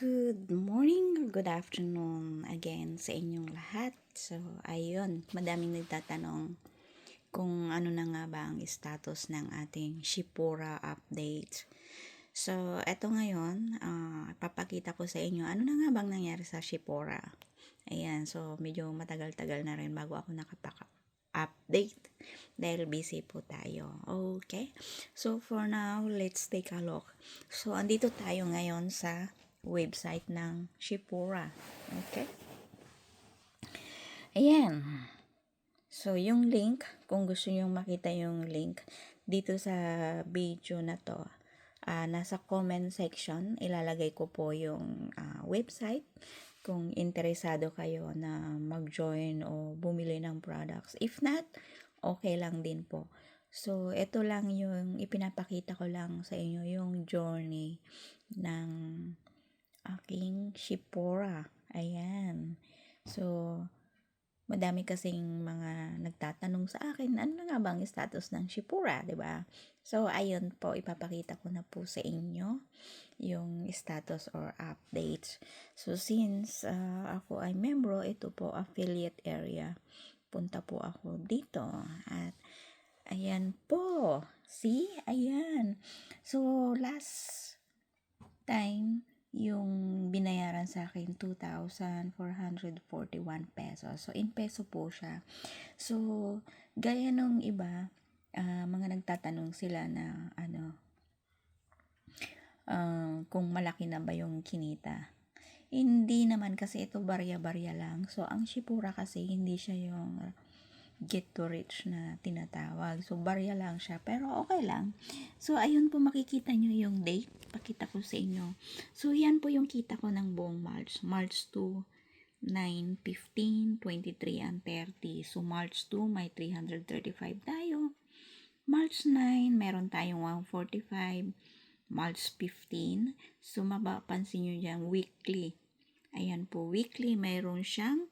Good morning or good afternoon again sa inyong lahat. So, ayun, madaming nagtatanong kung ano na nga ba ang status ng ating Shipura update. So, eto ngayon, papakita ko sa inyo ano na nga bang nangyari sa Shipura. Ayan, so medyo matagal-tagal na rin bago ako update dahil busy po tayo. Okay? So, for now, let's take a look. So, andito tayo ngayon sa website ng Shipura. Okay? Ayan. So, yung link, kung gusto nyo makita yung link dito sa video na to, nasa comment section, ilalagay ko po yung website kung interesado kayo na mag-join o bumili ng products. If not, okay lang din po. So, ito lang yung ipinapakita ko lang sa inyo yung journey ng aking Shipura. Ayan. So, madami kasing mga nagtatanong sa akin, ano na nga bang status ng Shipura, 'di ba? So, ayun po, ipapakita ko na po sa inyo yung status or updates. So, since ako ay membro, ito po affiliate area. Punta po ako dito at ayan po. See? Ayan. So, last time, yung binayaran sa akin 2,441 pesos. So, in peso po siya. So, gaya nung iba, mga nagtatanong sila na kung malaki na ba yung kinita. Hindi naman kasi ito barya-barya lang. So, ang Shipura kasi hindi siya yung get to rich na tinatawag. So, barya lang siya. Pero okay lang. So, ayun po makikita nyo yung date. Pakita ko sa inyo. So, yan po yung kita ko ng buong March. March 2, 9, 15, 23, and 30. So, March 2, may 335 tayo. March 9, meron tayong 145. March 15. So, mapapansin nyo dyan, weekly. Ayan po, weekly, mayroon siyang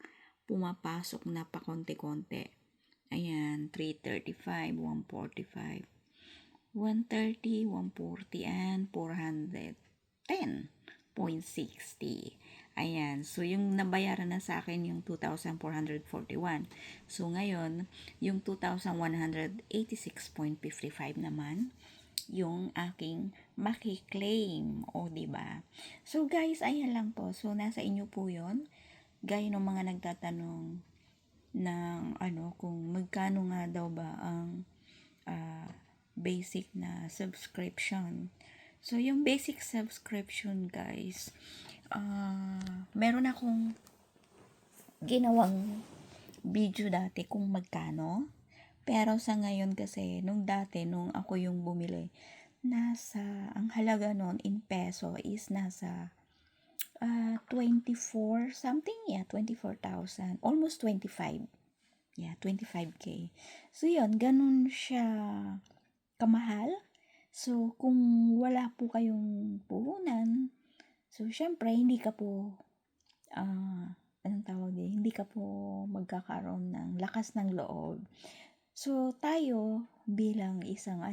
pumapasok na pakonti-konti. Ayan, 335, 145, 130, 140, and 410.60. Ayan, so yung nabayaran na sa akin yung 2,441. So ngayon, yung 2,186.55 naman, yung aking makiklaim. O, diba? So guys, ayan lang po. So nasa inyo po yon. Gaya ng mga nagtatanong ng kung magkano nga daw ba ang basic na subscription. So, yung basic subscription, guys, meron akong ginawang video dati kung magkano. Pero sa ngayon kasi, nung ako yung bumili, ang halaga nun in peso is nasa 24 something, 24,000, almost 25. 25K. So, yun, ganun siya kamahal. So, kung wala po kayong puhunan, so, syempre, hindi ka po, anong tawag din, hindi ka po magkakaroon ng lakas ng loob. So, tayo, bilang isang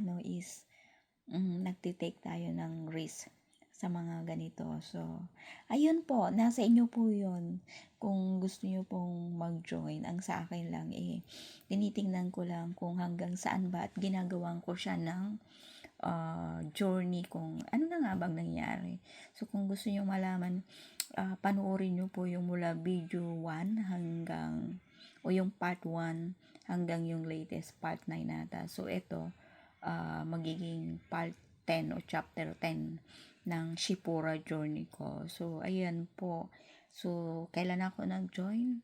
nagtitake tayo ng risk sa mga ganito. So, ayun po, nasa inyo po yun. Kung gusto nyo pong mag-join, ang sa akin lang tinitingnan ko lang kung hanggang saan ba at ginagawan ko siya ng journey kung ano na nga bang nangyari. So, kung gusto nyo malaman, panoorin nyo po yung mula video 1 hanggang, o yung part 1 hanggang yung latest part 9 nata. So, ito, magiging part 10 o chapter 10 ng Shipura journey ko. So, ayan po. So, kailan ako nag-join?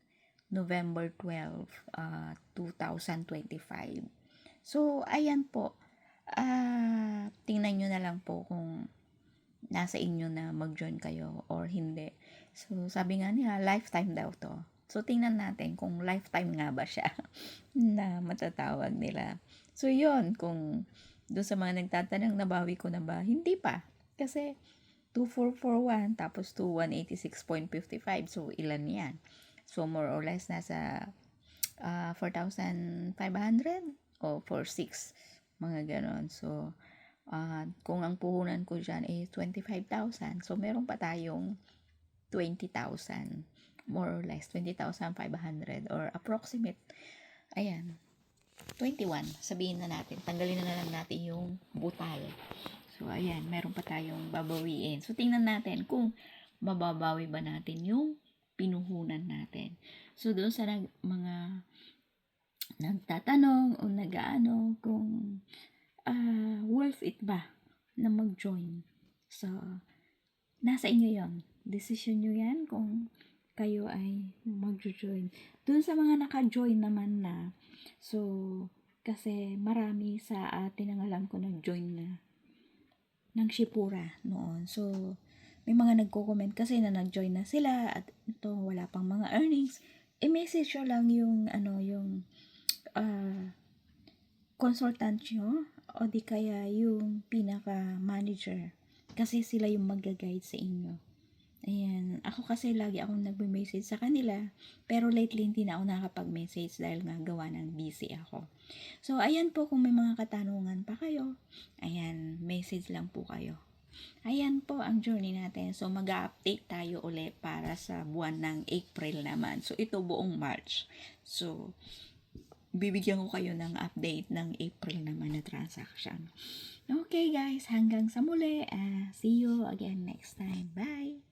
November 12, 2025. So, ayan po. Tingnan nyo na lang po kung nasa inyo na mag-join kayo or hindi. So, sabi nga niya, lifetime daw to. So, tingnan natin kung lifetime nga ba siya na matatawag nila. So, yun, kung doon sa mga nagtatanong, nabawi ko na ba? Hindi pa. Kasi, 2,441, tapos 2,186.55. So, ilan yan? So, more or less, nasa 4,500 o 4,600. Mga ganon. So, kung ang puhunan ko dyan is 25,000. So, meron pa tayong 20,000. More or less, 20,500 or approximate. Ayan, 21. Sabihin na natin, tanggalin na lang natin yung butal. So, ayan, meron pa tayong babawiin. So, tingnan natin kung mababawi ba natin yung pinuhunan natin. So, doon sa mga nagtatanong o nag-aano kung worth it ba na mag-join. So, nasa inyo yon. Decision nyo yan kung kayo ay mag-join. Doon sa mga naka-join naman na, so, kasi marami sa atin ang alam ko nag-join na ng Shipura noon. So, may mga nagko-comment kasi na nag-join na sila at ito, wala pang mga earnings. I-message nyo lang yung, yung consultant nyo o di kaya yung pinaka-manager. Kasi sila yung mag-guide sa inyo. Ayan. Ako kasi lagi akong nagme-message sa kanila. Pero lately hindi na ako nakakapag-message dahil nga gawa ng busy ako. So, ayan po kung may mga katanungan pa kayo. Ayan, message lang po kayo. Ayan po ang journey natin. So, mag-update tayo ulit para sa buwan ng April naman. So, ito buong March. So, bibigyan ko kayo ng update ng April naman na transaction. Okay guys, hanggang sa muli. See you again next time. Bye!